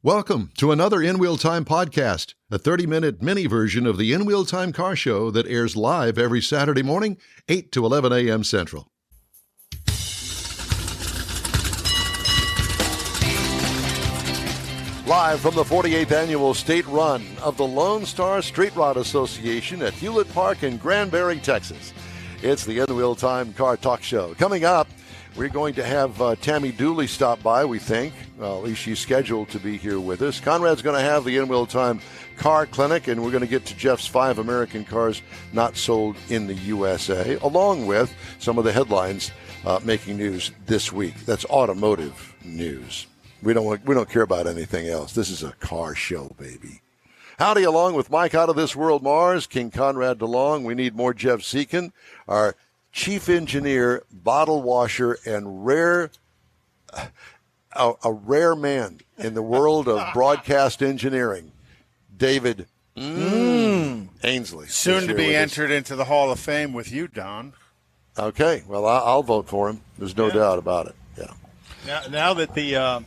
Welcome to another In Wheel Time podcast, a 30-minute mini version of the In Wheel Time car show that airs live every Saturday morning, 8 to 11 a.m. Central. Live from the 48th annual state run of the Lone Star Street Rod Association at Hewlett Park in Granbury, Texas. It's the In Wheel Time car talk show. Coming up, we're going to have Tammy Dooley stop by, we think. Well, at least she's scheduled to be here with us. Conrad's going to have the In Wheel Time car clinic, and we're going to get to Jeff's 5 American cars not sold in the USA, along with some of the headlines making news this week. That's automotive news. We don't care about anything else. This is a car show, baby. Howdy, along with Mike out of this world, Mars, King Conrad DeLong. We need more Jeff Dziekan, our chief engineer, bottle washer, and a rare man in the world of broadcast engineering, David Ainsley. Soon to be entered into the Hall of Fame with you, Don. Okay, well, I'll vote for him. There's no doubt about it. Yeah. Now that the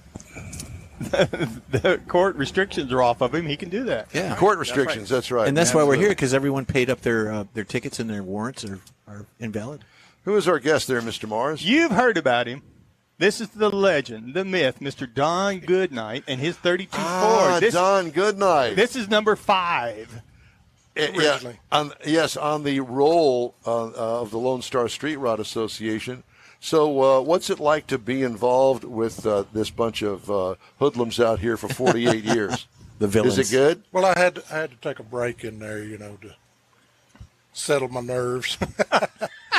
court restrictions are off of him, he can do that. Yeah, court restrictions. That's right. And that's why we're here, because everyone paid up their tickets and their warrants are invalid. Who is our guest there, Mr. Mars? You've heard about him. This is the legend, the myth, Mr. Don Goodnight and his 32 Ford. Don Goodnight. This is number 5. Yeah, on the roll of the Lone Star Street Rod Association. So what's it like to be involved with this bunch of hoodlums out here for 48 years? The villains. Is it good? Well, I had to take a break in there, to settle my nerves.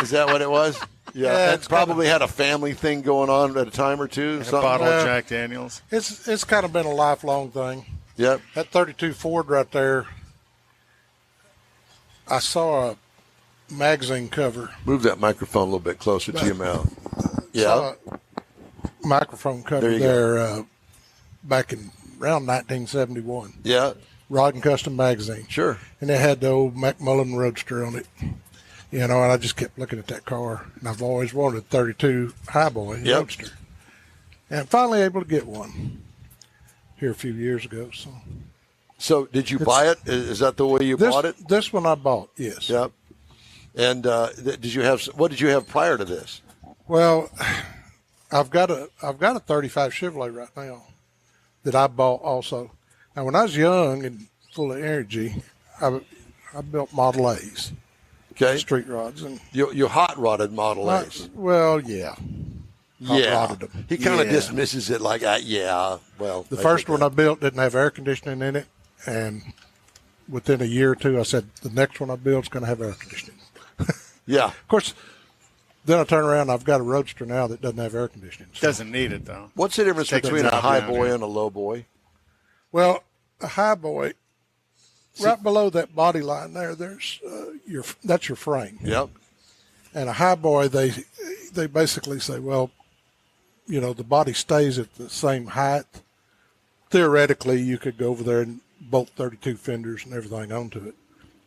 Is that what it was? Yeah, it probably had a family thing going on at a time or two. A bottle of Jack Daniels. It's kind of been a lifelong thing. Yep. That 32 Ford right there, I saw a magazine cover. Move that microphone a little bit closer to your mouth. Yeah. Microphone cover there back in around 1971. Yeah. Rod and Custom magazine. Sure. And it had the old McMullen Roadster on it. And I just kept looking at that car. And I've always wanted a 32 Highboy Roadster. And finally able to get one here a few years ago. So did you buy it? Is that the way you bought it? This one I bought, yes. Yep. And what did you have prior to this? Well, I've got a 35 Chevrolet right now that I bought also. Now, when I was young and full of energy, I built Model A's. Okay. Street rods. And you hot rodded Model A's. Well, yeah. Yeah. He kind of dismisses it like, yeah. Well, the first one I built didn't have air conditioning in it, and within a year or two, I said the next one I build is going to have air conditioning. Yeah. Of course, then I turn around, I've got a Roadster now that doesn't have air conditioning. So. Doesn't need it, though. What's the difference between a high boy and a low boy? Well, a high boy, right below that body line there, there's that's your frame. Yep. And a high boy, they basically say, well, the body stays at the same height. Theoretically, you could go over there and bolt 32 fenders and everything onto it.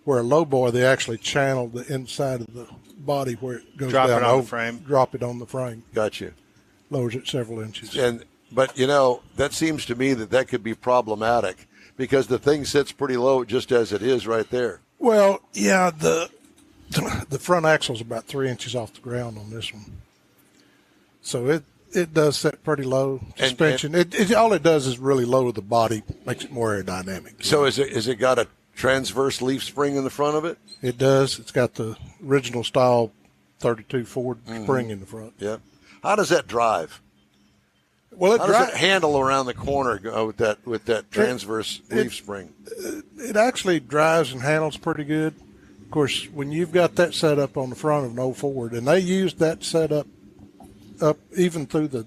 Where a low boy, they actually channel the inside of the body where it goes down. Drop it on the frame. Drop it on the frame. Gotcha. Lowers it several inches. But that seems to me that could be problematic because the thing sits pretty low just as it is right there. Well, yeah, the front axle is about 3 inches off the ground on this one. So it does set pretty low. Suspension. All it does is really lower the body, makes it more aerodynamic. So is it got a transverse leaf spring in the front of it? It does. It's got the original style 32 Ford spring in the front. Yeah. How does that drive? Well, how does it handle around the corner with that transverse leaf spring? It actually drives and handles pretty good. Of course, when you've got that set up on the front of an old Ford, and they used that setup up even through the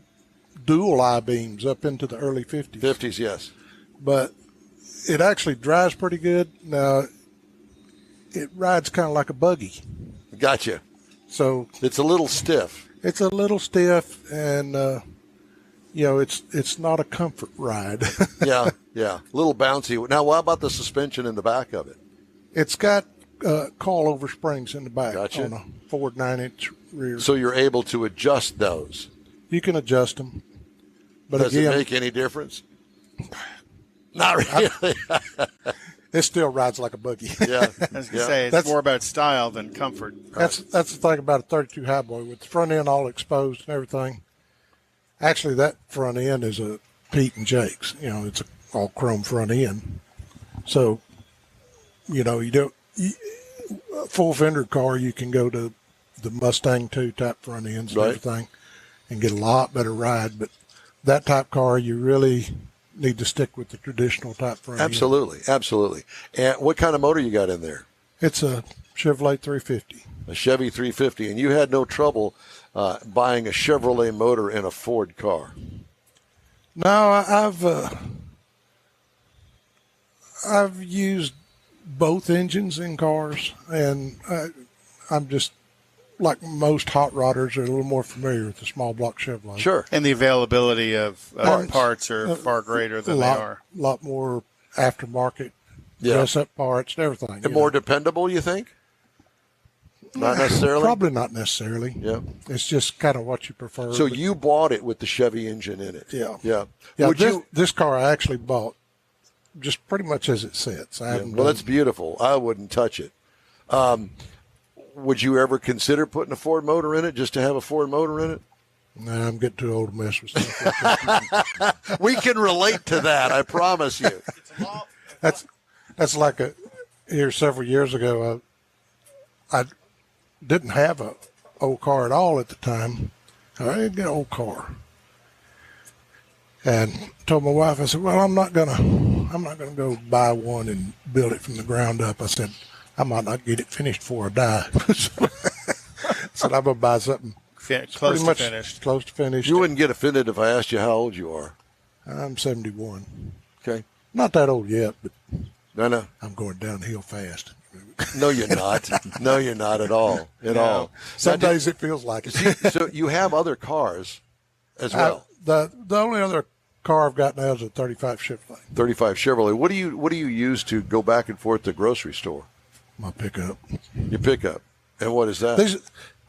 dual I-beams up into the early 50s. 50s, yes. But it actually drives pretty good. Now, it rides kind of like a buggy. Gotcha. So it's a little stiff. It's a little stiff, and it's not a comfort ride. yeah, a little bouncy. Now, what about the suspension in the back of it? It's got coil-over springs in the back on a Ford 9-inch rear. So you're able to adjust those. You can adjust them. But Does it make any difference? Not really. It still rides like a buggy. Yeah. I was going to say, it's more about style than comfort. That's the thing about a 32 Highboy, with the front end all exposed and everything. Actually, that front end is a Pete and Jake's. You know, it's a all chrome front end. So, you know, a full fender car, you can go to the Mustang 2 type front ends and everything and get a lot better ride. But that type car, you really need to stick with the traditional type front end. Absolutely. And what kind of motor you got in there? It's a Chevrolet 350. A Chevy 350. And you had no trouble buying a Chevrolet motor in a Ford car? No, I've used both engines in cars, and I'm just, like most hot rodders, are a little more familiar with the small block Chevrolet. Sure. And the availability of parts are far greater than they are. A lot more aftermarket, dress-up parts and everything. And more dependable, you think? Not necessarily? Probably not necessarily. Yeah. It's just kind of what you prefer. So you bought it with the Chevy engine in it? Yeah. Yeah. This car I actually bought just pretty much as it sits. Well, that's beautiful. I wouldn't touch it. Would you ever consider putting a Ford motor in it just to have a Ford motor in it? No, I'm getting too old to mess with stuff like that. We can relate to that, I promise you. That's like here several years ago, I didn't have a old car at all at the time. I didn't get an old car. And told my wife, I said, well, I'm not gonna go buy one and build it from the ground up. I said, I might not get it finished before I die. Said I'm gonna buy something close to finished. Close to finished. You wouldn't get offended if I asked you how old you are. I'm 71. Okay. Not that old yet, but No. I'm going downhill fast. No, you're not. No, you're not at all. At all. Some days it feels like it. So you have other cars as well. The only other car I've got now is a 35 Chevrolet. 35 Chevrolet. What do you use to go back and forth to the grocery store? My pickup. Your pickup. And what is that?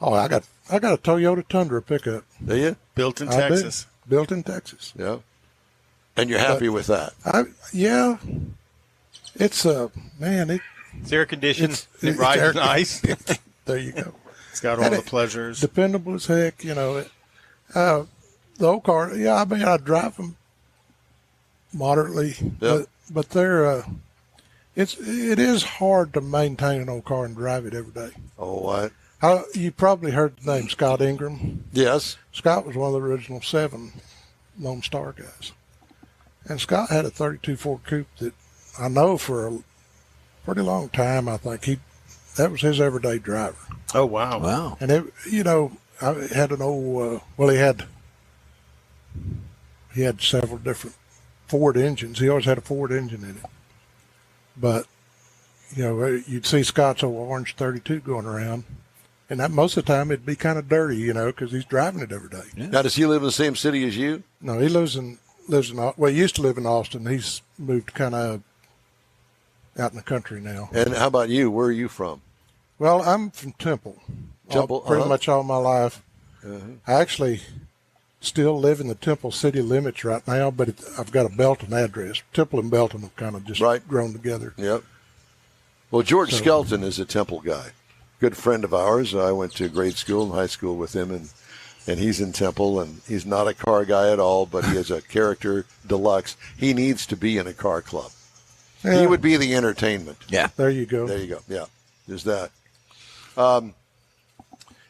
I got a Toyota Tundra pickup. Do you? Built in Texas. Built in Texas. Yeah. And you're happy with that? Yeah. It's man. It's air conditioned. It rides nice. There you go. It's got all the pleasures. Dependable as heck. You know. The old car. Yeah, I mean, I drive them moderately, but they're. It is hard to maintain an old car and drive it every day. Oh, what? You probably heard the name Scott Ingram. Yes. Scott was one of the original 7 Lone Star guys. And Scott had a 32 Ford Coupe that I know for a pretty long time, I think that was his everyday driver. Oh, wow. Wow. And I had an old, he had several different Ford engines. He always had a Ford engine in it. But, you'd see Scott's old orange 32 going around. And that most of the time it'd be kind of dirty, because he's driving it every day. Yeah. Now, does he live in the same city as you? No, he lives in he used to live in Austin. He's moved kind of out in the country now. And how about you? Where are you from? Well, I'm from Temple. Temple? Pretty much all my life. I actually still live in the Temple city limits right now, but I've got a Belton address. Temple and Belton have kind of just grown together. Yep. Well, George Skelton is a Temple guy. Good friend of ours. I went to grade school and high school with him, and he's in Temple, and he's not a car guy at all, but he is a character deluxe. He needs to be in a car club. Yeah. He would be the entertainment. Yeah. There you go. There you go. Yeah, there's that.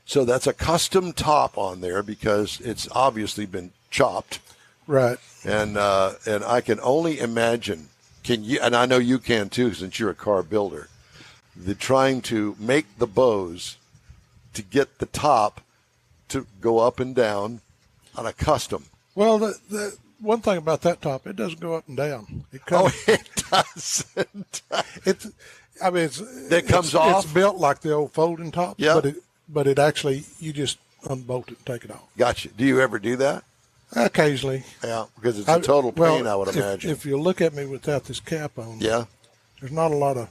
So that's a custom top on there because it's obviously been chopped. Right. And I can only imagine, can you, and I know you can too since you're a car builder, trying to make the bows to get the top to go up and down on a custom. Well, the one thing about that top, it doesn't go up and down. It doesn't. It comes off? It's built like the old folding top. Yeah. But it actually, you just unbolt it and take it off. Gotcha. Do you ever do that? Occasionally. Yeah, because it's a total pain, I would imagine. If you look at me without this cap on, there's not a lot of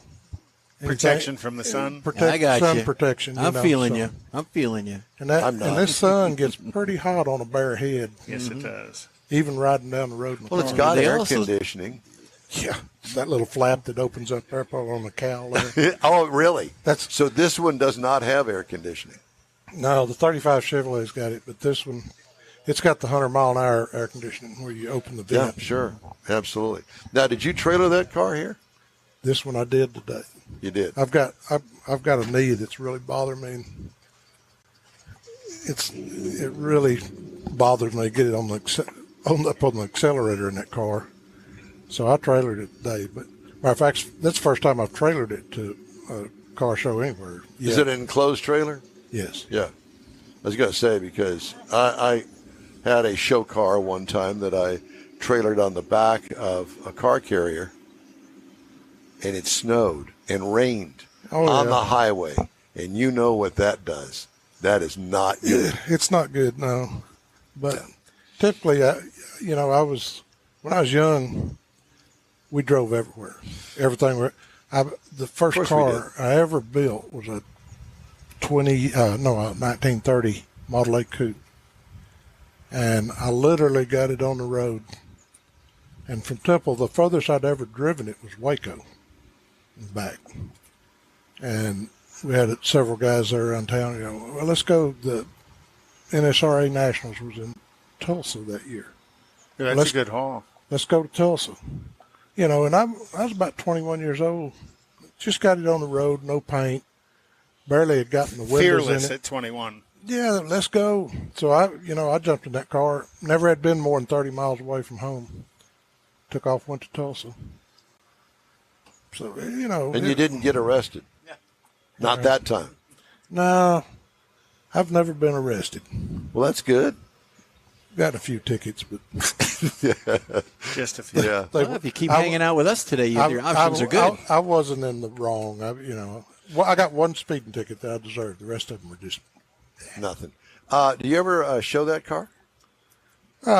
protection from the sun. I got sun you. protection. I'm feeling you. I'm feeling you. And this sun gets pretty hot on a bare head. Yes, it does. Even riding down the road in the Well, it's car. got They air also- conditioning. Yeah, that little flap that opens up there on the cowl there. Oh, really? That's So this one does not have air conditioning. No, the 35 Chevrolet's got it, but this one, it's got the 100-mile-an-hour air conditioning where you open the vent. Yeah, sure. Absolutely. Now, did you trailer that car here? This one I did today. You did. I've got a knee that's really bothering me. It really bothers me to get it on the accelerator in that car. So I trailered it today. But matter of fact, that's the first time I've trailered it to a car show anywhere. Is it an enclosed trailer? Yes. Yeah. I was going to say, because I had a show car one time that I trailered on the back of a car carrier, and it snowed and rained on the highway. And you know what that does. That is not good. It's not good, no. But typically, when I was young, we drove everywhere. Everything. The first car I ever built was a 1930 Model A coupe. And I literally got it on the road. And from Temple, the furthest I'd ever driven it was Waco and back. And we had several guys there around town. Well, let's go. The NSRA Nationals was in Tulsa that year. Yeah, that's a good haul. Let's go to Tulsa. And I was about 21 years old. Just got it on the road, no paint. Barely had gotten the windows Fearless in it. at 21. Yeah, let's go. So I jumped in that car. Never had been more than 30 miles away from home. Took off, went to Tulsa. So, And you didn't get arrested? Yeah. Not that time? No, I've never been arrested. Well, that's good. Got a few tickets, but Just a few. Yeah. Well, if you keep hanging out with us today, your options are good. I wasn't in the wrong. I got one speeding ticket that I deserved. The rest of them were just Nothing. Do you ever show that car?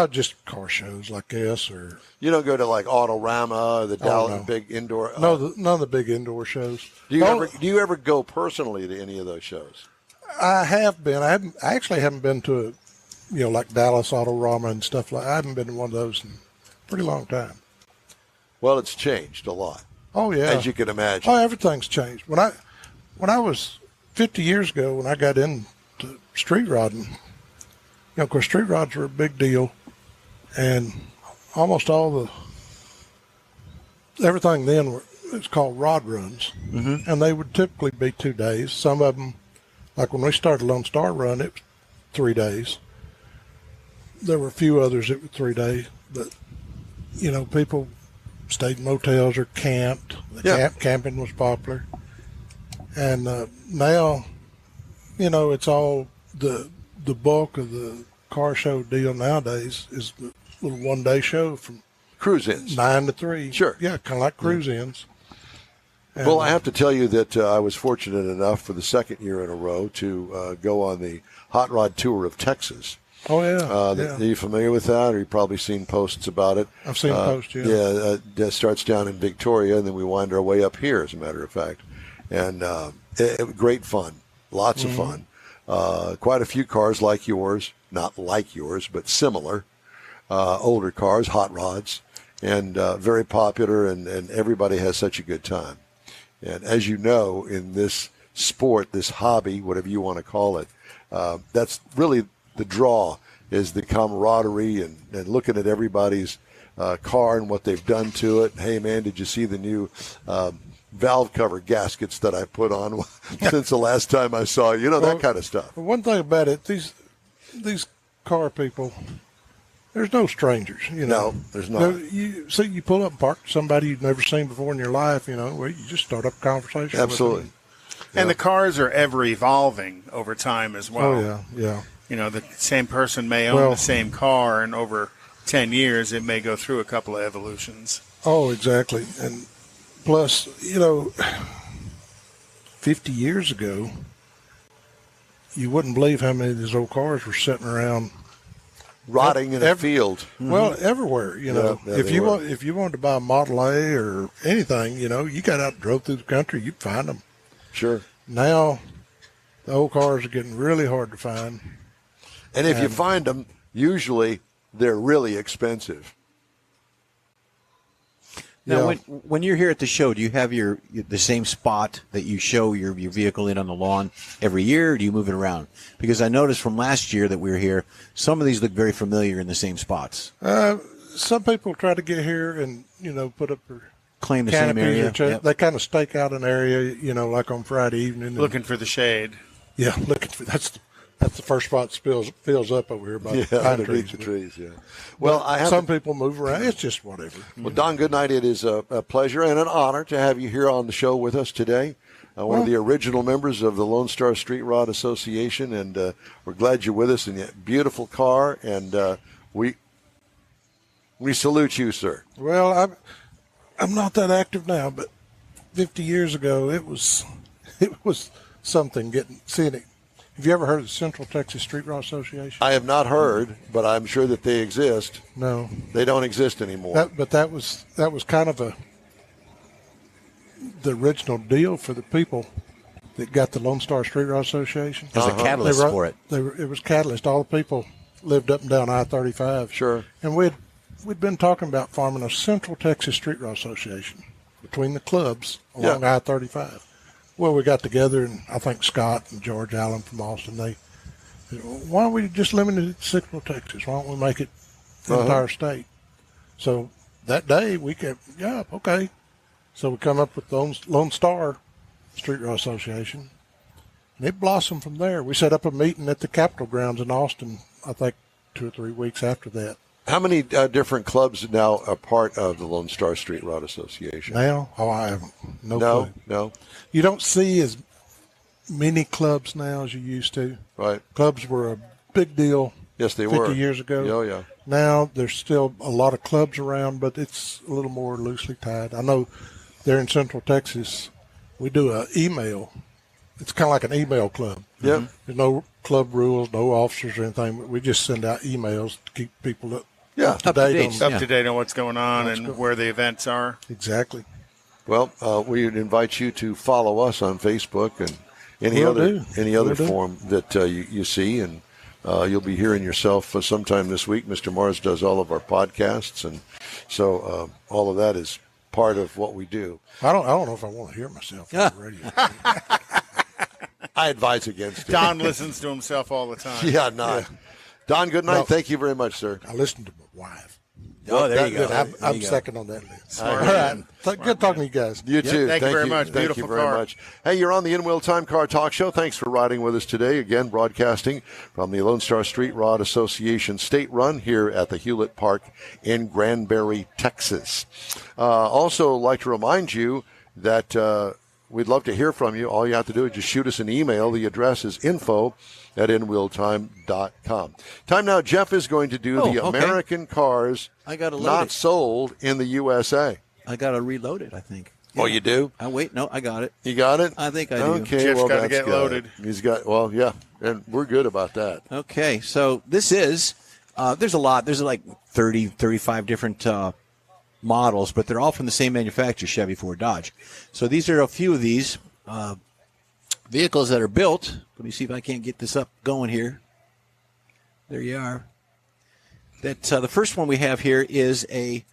just car shows, I guess, or You don't go to like Autorama or the Dallas no. big indoor? none of the big indoor shows. Do you ever go personally to any of those shows? I have been. I actually haven't been to like Dallas Autorama and stuff like. I haven't been to one of those in a pretty long time. Well, it's changed a lot, Oh yeah, as you can imagine. Oh, everything's changed. When I was 50 years ago, when I got into street rodding, of course, street rods were a big deal, and almost everything then was called rod runs, and they would typically be 2 days. Some of them, like when we started Lone Star Run, it was 3 days. There were a few others that were 3 days, but people stayed in motels or camped. Camping was popular, and now, it's all the bulk of the car show deal nowadays is the little 1-day show from Cruise-ins. 9 to 3. Sure. Yeah, kind of like cruise-ins. And, Well, I have to tell you that I was fortunate enough for the second year in a row to go on the Hot Rod Tour of Texas. Oh, yeah. Are you familiar with that? Or you've probably seen posts about it. I've seen posts, yeah. Yeah, it starts down in Victoria, and then we wind our way up here, as a matter of fact. And great fun. Lots of fun. Quite a few cars like yours. Not like yours, but similar. Older cars, hot rods. And very popular, and everybody has such a good time. And as you know, in this sport, this hobby, whatever you want to call it, that's really the draw, is the camaraderie and looking at everybody's car and what they've done to it. Hey, man, did you see the new valve cover gaskets that I put on since the last time I saw you? That kind of stuff. One thing about it, these car people, there's no strangers. No, there's not. You pull up and park with somebody you've never seen before in your life, where you just start up a conversation. Absolutely. With them. And the cars are ever evolving over time as well. Oh, yeah. The same person may own the same car, and over 10 years, it may go through a couple of evolutions. Oh, exactly. And plus, 50 years ago, you wouldn't believe how many of these old cars were sitting around Rotting in a field. Well, everywhere, if you were. if you wanted to buy a Model A or anything, you got out and drove through the country, you'd find them. Sure. Now, the old cars are getting really hard to find. And if you find them, usually they're really expensive. Now, when you're here at the show, do you have the same spot that you show your vehicle in on the lawn every year, or do you move it around? Because I noticed from last year that we were here, some of these look very familiar in the same spots. Some people try to get here and, put up their claim the same area. Yep. They kind of stake out an area, like on Friday evening. Looking for the shade. Yeah, looking for that's the first spot that fills up over here by the pine trees. The trees. Yeah. Well, some people move around. It's just whatever. Well, Don Goodnight, it is a pleasure and an honor to have you here on the show with us today. One of the original members of the Lone Star Street Rod Association, and we're glad you're with us. And beautiful car, and we salute you, sir. Well, I'm not that active now, but 50 years ago, it was something seeing it. Have you ever heard of the Central Texas Street Rod Association? I have not heard, but I'm sure that they exist. No, they don't exist anymore. But that was kind of the original deal for the people that got the Lone Star Street Rod Association. It was a catalyst for it. It was catalyst. All the people lived up and down I-35. Sure. And we'd been talking about forming a Central Texas Street Rod Association between the clubs along I-35. Well, we got together, and I think Scott and George Allen from Austin, they said, why don't we just limit it to Central Texas? Why don't we make it the entire state? So that day we kept, okay. So we come up with the Lone Star Street Rod Association, and it blossomed from there. We set up a meeting at the Capitol grounds in Austin, I think 2 or 3 weeks after that. How many different clubs now are part of the Lone Star Street Rod Association? Now? I have no clue. No. You don't see as many clubs now as you used to. Right. Clubs were a big deal. Yes, they 50 were. years ago. Oh, yeah. Now there's still a lot of clubs around, but it's a little more loosely tied. I know there in Central Texas, we do an email. It's kind of like an email club. Yeah. There's no club rules, no officers or anything. We just send out emails to keep people up to date on what's going on and where the events are. Exactly. Well, we would invite you to follow us on Facebook and any other form that you see, and you'll be hearing yourself sometime this week. Mr. Mars does all of our podcasts, and so all of that is part of what we do. I don't know if I want to hear myself on the radio. I advise against it. Don listens to himself all the time. Yeah, no. Don Goodnight, thank you very much, sir. I listen to my wife. Oh, there you go. I'm second on that list. All right. Good talking to you guys. You too. Thank you very much. Thank Beautiful you very car. much. Hey, you're on the In-Wheel Time Car Talk Show. Thanks for riding with us today. Again, broadcasting from the Lone Star Street Rod Association State Run here at the Hewlett Park in Granbury, Texas. Also, like to remind you that we'd love to hear from you. All you have to do is just shoot us an email. The address is info@inwheeltime.com. Time now, Jeff is going to do the American cars not sold in the USA. I got to reload it, I think. Oh, you do? Wait, no, I got it. You got it? I think I do. Okay, Jeff's got to that's get good. loaded. He's got, and we're good about that. Okay, so this is, there's a lot. There's like 30, 35 different models, but they're all from the same manufacturer, Chevy, Ford, Dodge. So these are a few of these vehicles that are built. Let me see if I can't get this up going here. There you are. That the first one we have here is a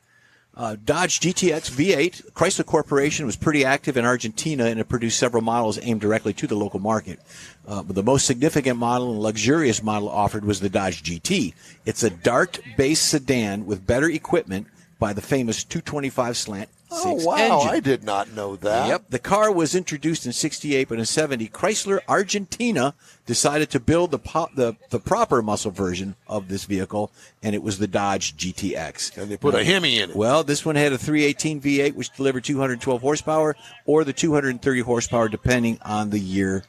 Dodge GTX V8. Chrysler Corporation was pretty active in Argentina, and it produced several models aimed directly to the local market. But the most significant model and luxurious model offered was the Dodge GT. It's a Dart-based sedan with better equipment by the famous 225 slant 6 engine. I did not know that. Yep. The car was introduced in 68, but in 70, Chrysler Argentina decided to build the proper muscle version of this vehicle, and it was the Dodge GTX. And they put a Hemi in it. Well, this one had a 318 V8, which delivered 212 horsepower, or the 230 horsepower, depending on the year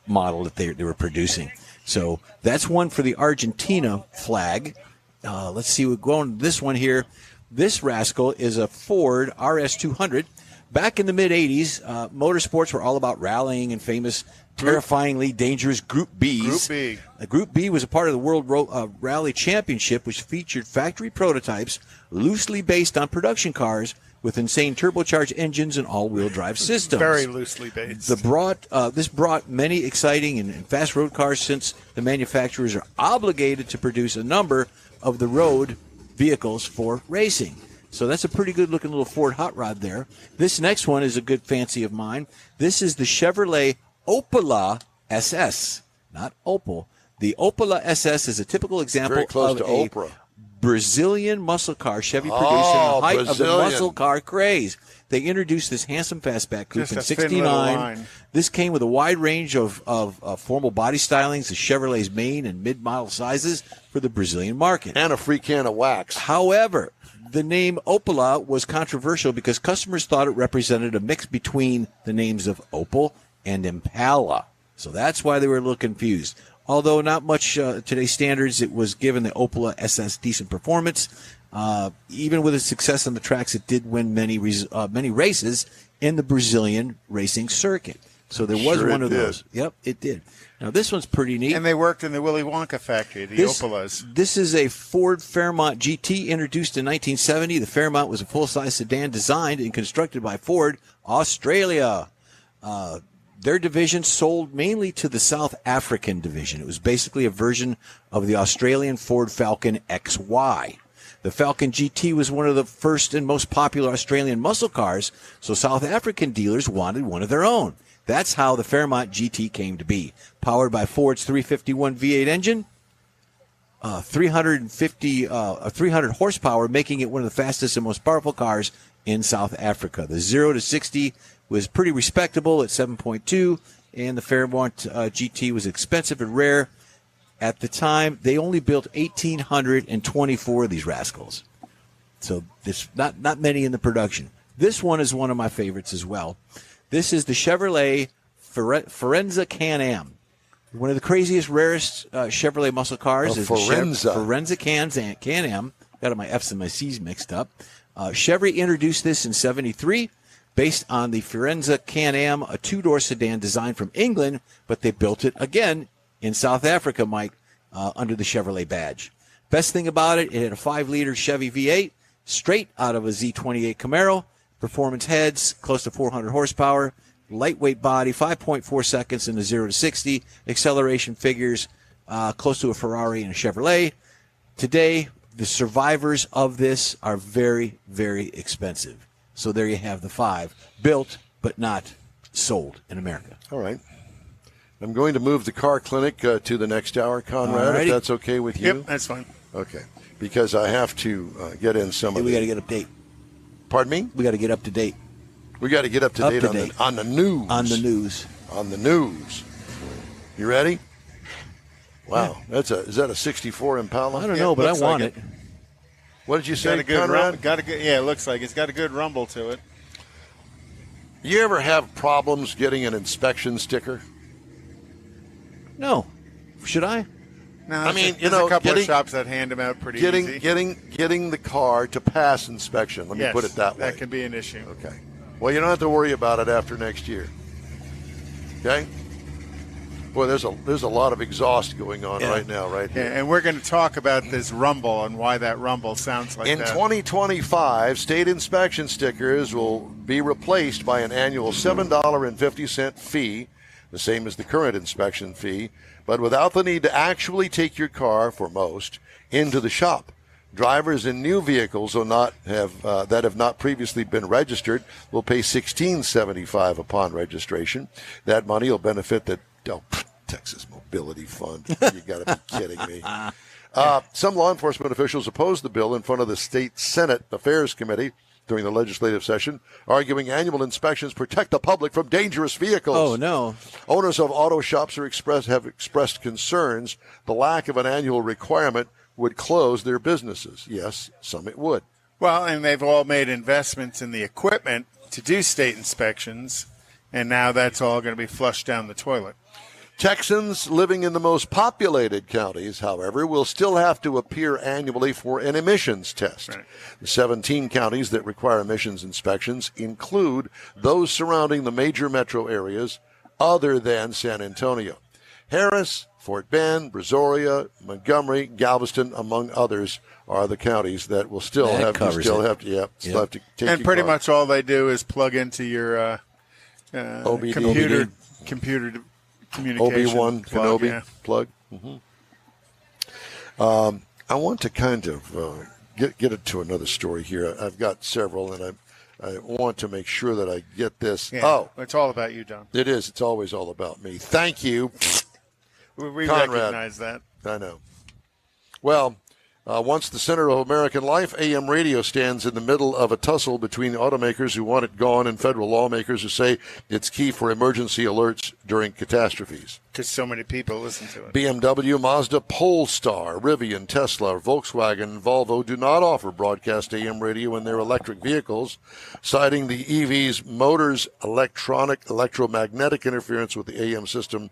model that they were producing. So that's one for the Argentina flag. Let's see, we're going to this one here. This rascal is a Ford RS200. Back in the mid-'80s, motorsports were all about rallying and famous, terrifyingly dangerous Group Bs. Group B. Group B was a part of the World Rally Championship, which featured factory prototypes loosely based on production cars with insane turbocharged engines and all-wheel drive systems. Very loosely based. This brought many exciting and fast road cars, since the manufacturers are obligated to produce a number of the road vehicles for racing. So that's a pretty good-looking little Ford hot rod there. This next one is a good fancy of mine. This is the Chevrolet Opala SS, not Opal. The Opala SS is a typical example Very close of to a Oprah. Brazilian muscle car Chevy produced in the height of the Brazilian. muscle car craze. They introduced this handsome fastback coupe Just in a thin little '69. line. This came with a wide range of formal body stylings, the Chevrolet's main and mid-model sizes for the Brazilian market. And a free can of wax. However, the name Opala was controversial because customers thought it represented a mix between the names of Opel and Impala. So that's why they were a little confused. Although not much today's standards, it was given the Opala SS decent performance. Even with its success on the tracks, it did win many races in the Brazilian racing circuit. So there was Sure one it of did. those. Yep, it did. Now this one's pretty neat. And they worked in the Willy Wonka factory, the Opalas. This is a Ford Fairmont GT introduced in 1970. The Fairmont was a full-size sedan designed and constructed by Ford Australia. Their division sold mainly to the South African division. It was basically a version of the Australian Ford Falcon XY. The Falcon GT was one of the first and most popular Australian muscle cars, so South African dealers wanted one of their own. That's how the Fairmont GT came to be. Powered by Ford's 351 V8 engine, 300 horsepower, making it one of the fastest and most powerful cars in South Africa. The 0 to 60 was pretty respectable at 7.2, and the Fairmont GT was expensive and rare. At the time, they only built 1,824 of these rascals. So there's not many in the production. This one is one of my favorites as well. This is the Chevrolet Forenza Can-Am. One of the craziest, rarest Chevrolet muscle cars is Forenza. the Forenza Can-Am. Got my F's and my C's mixed up. Chevy introduced this in '73 based on the Forenza Can-Am, a two-door sedan designed from England, but they built it again in South Africa, Mike, under the Chevrolet badge. Best thing about it, it had a 5-liter Chevy V8 straight out of a Z28 Camaro. Performance heads, close to 400 horsepower. Lightweight body, 5.4 seconds in the 0 to 60. Acceleration figures close to a Ferrari and a Chevrolet. Today, the survivors of this are very, very expensive. So there you have the 5. Built, but not sold in America. All right. I'm going to move the car clinic to the next hour, Conrad, Alrighty. if that's okay with you. Yep, that's fine. Okay. Because I have to get in some of We got to the... get up to date. Pardon me? We got to get up to date. We got to get up to date on the news. On the news. On the news. You ready? Wow. Yeah. Is that a 64 Impala? I don't know, but I looks want like it. What did you say, Got a good Conrad? yeah, it looks like it's got a good rumble to it. You ever have problems getting an inspection sticker? No. Should I? No, I mean, there's a couple getting- of shops that hand them out pretty easy. Getting the car to pass inspection. Let me Yes, put it that way. That can be an issue. Okay. Well, you don't have to worry about it after next year. Okay? Boy, there's a lot of exhaust going on right now, right Yeah, here. and we're going to talk about this rumble and why that rumble sounds like In that. 2025, state inspection stickers will be replaced by an annual $7.50 fee, the same as the current inspection fee, but without the need to actually take your car, for most, into the shop. Drivers in new vehicles that have not previously been registered will pay $16.75 upon registration. That money will benefit the Texas Mobility Fund. You got to be kidding me. Some law enforcement officials opposed the bill in front of the state Senate Affairs Committee during the legislative session, arguing annual inspections protect the public from dangerous vehicles. Oh, no. Owners of auto shops have expressed concerns the lack of an annual requirement would close their businesses. Yes, some it would. Well, and they've all made investments in the equipment to do state inspections, and now that's all going to be flushed down the toilet. Texans living in the most populated counties, however, will still have to appear annually for an emissions test. Right. The 17 counties that require emissions inspections include those surrounding the major metro areas other than San Antonio. Harris, Fort Bend, Brazoria, Montgomery, Galveston, among others, are the counties that will still That have to covers still it. have to take And your pretty car. much all they do is plug into your OBD. computer communication Obi-Wan plug, Kenobi yeah. plug. I want to kind of get it to another story here. I've got several, and I want to make sure that I get this. Yeah, oh, it's all about you, Don. it is. It's always all about me. Thank you. We Conrad. recognize that. I know. Well, once the center of American life, AM radio stands in the middle of a tussle between automakers who want it gone and federal lawmakers who say it's key for emergency alerts during catastrophes. Because so many people listen to it. BMW, Mazda, Polestar, Rivian, Tesla, Volkswagen, and Volvo do not offer broadcast AM radio in their electric vehicles, citing the EV's motor's electromagnetic interference with the AM system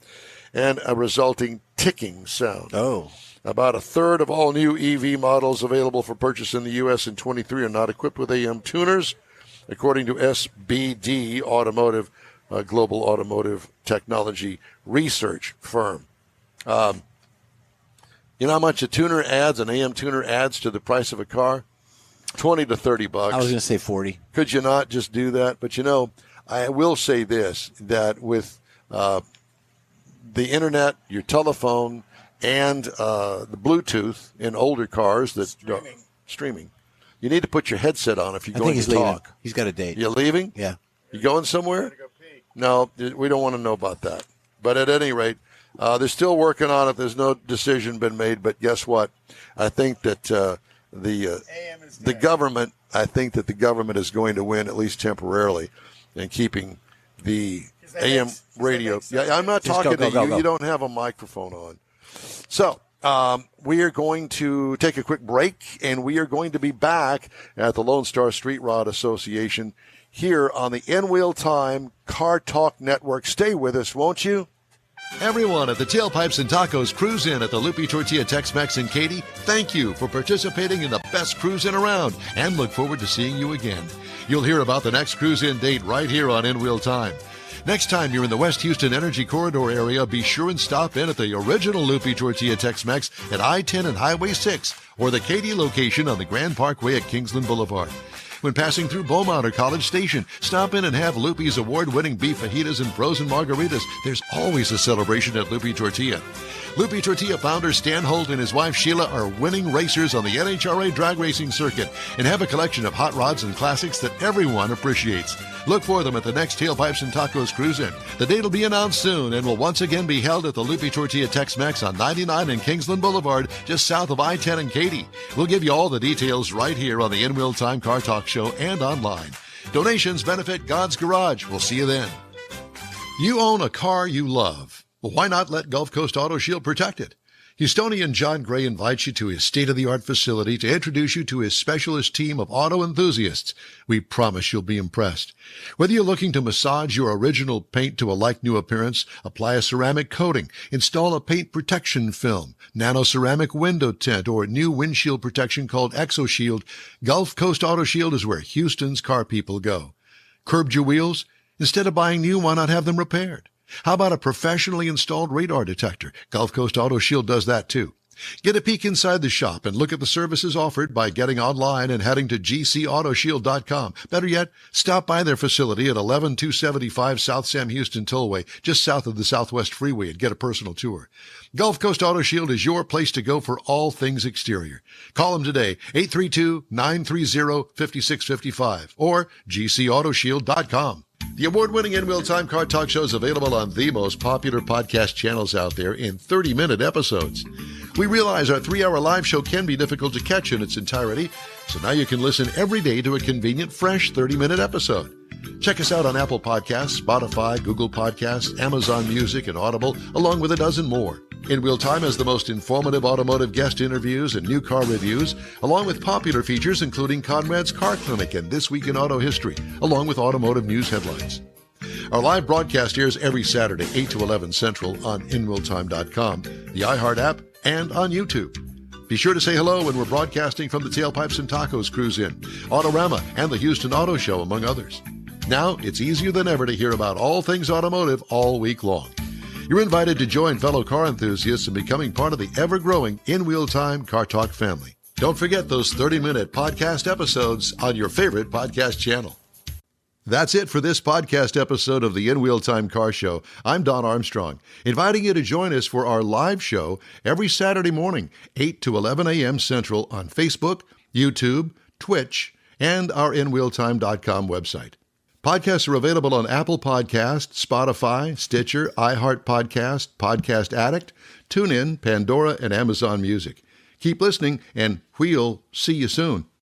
and a resulting ticking sound. Oh. About a third of all new EV models available for purchase in the U.S. in 23 are not equipped with AM tuners, according to SBD Automotive, a global automotive technology research firm. You know how much a tuner adds, an AM tuner adds to the price of a car? $20 to $30. I was going to say 40. Could you not just do that? But, I will say this, that with the internet, your telephone, and the Bluetooth in older cars that streaming. You need to put your headset on if you're going to talk. Leaving. He's got a date. You're leaving? Yeah. You going somewhere? No, we don't want to know about that. But at any rate, they're still working on it. There's no decision been made. But guess what? I think that the government. I think that the government is going to win, at least temporarily, in keeping the AM radio. Yeah, I'm not talking to you. You don't have a microphone on. So we are going to take a quick break, and we are going to be back at the Lone Star Street Rod Association here on the In Wheel Time Car Talk Network. Stay with us, won't you? Everyone at the Tailpipes and Tacos Cruise In at the Lupi Tortilla Tex-Mex in Katy, thank you for participating in the best cruise in around, and look forward to seeing you again. You'll hear about the next cruise-in date right here on In Wheel Time. Next time you're in the West Houston Energy Corridor area, be sure and stop in at the original Lupi Tortilla Tex-Mex at I-10 and Highway 6 or the Katy location on the Grand Parkway at Kingsland Boulevard. When passing through Beaumont or College Station, stop in and have Lupi's award-winning beef fajitas and frozen margaritas. There's always a celebration at Lupi Tortilla. Lupi Tortilla founder Stan Holt and his wife Sheila are winning racers on the NHRA drag racing circuit and have a collection of hot rods and classics that everyone appreciates. Look for them at the next Tailpipes and Tacos Cruise-In. The date will be announced soon and will once again be held at the Lupi Tortilla Tex-Mex on 99 and Kingsland Boulevard, just south of I-10 and Katy. We'll give you all the details right here on the In Wheel Time Car Talk Show and online. Donations benefit God's Garage. We'll see you then. You own a car you love. Well, why not let Gulf Coast Auto Shield protect it? Houstonian John Gray invites you to his state-of-the-art facility to introduce you to his specialist team of auto enthusiasts. We promise you'll be impressed. Whether you're looking to massage your original paint to a like-new appearance, apply a ceramic coating, install a paint protection film, nano-ceramic window tint, or new windshield protection called ExoShield, Gulf Coast Auto Shield is where Houston's car people go. Curbed your wheels? Instead of buying new, why not have them repaired? How about a professionally installed radar detector? Gulf Coast Auto Shield does that too. Get a peek inside the shop and look at the services offered by getting online and heading to gcautoshield.com. Better yet, stop by their facility at 11275 South Sam Houston Tollway, just south of the Southwest Freeway, and get a personal tour. Gulf Coast Auto Shield is your place to go for all things exterior. Call them today, 832-930-5655 or gcautoshield.com. The award-winning In Wheel Time Car Talk Show is available on the most popular podcast channels out there in 30-minute episodes. We realize our 3-hour live show can be difficult to catch in its entirety, so now you can listen every day to a convenient, fresh 30-minute episode. Check us out on Apple Podcasts, Spotify, Google Podcasts, Amazon Music, and Audible, along with a dozen more. In Wheel Time has the most informative automotive guest interviews and new car reviews, along with popular features including Conrad's Car Clinic and This Week in Auto History, along with automotive news headlines. Our live broadcast airs every Saturday, 8 to 11 Central on InWheelTime.com, the iHeart app, and on YouTube. Be sure to say hello when we're broadcasting from the Tailpipes and Tacos Cruise-In, Autorama, and the Houston Auto Show, among others. Now, it's easier than ever to hear about all things automotive all week long. You're invited to join fellow car enthusiasts in becoming part of the ever-growing In Wheel Time Car Talk family. Don't forget those 30-minute podcast episodes on your favorite podcast channel. That's it for this podcast episode of the In Wheel Time Car Show. I'm Don Armstrong, inviting you to join us for our live show every Saturday morning, 8 to 11 a.m. Central on Facebook, YouTube, Twitch, and our InWheelTime.com website. Podcasts are available on Apple Podcasts, Spotify, Stitcher, iHeart Podcast, Podcast Addict, TuneIn, Pandora, and Amazon Music. Keep listening, and we'll see you soon.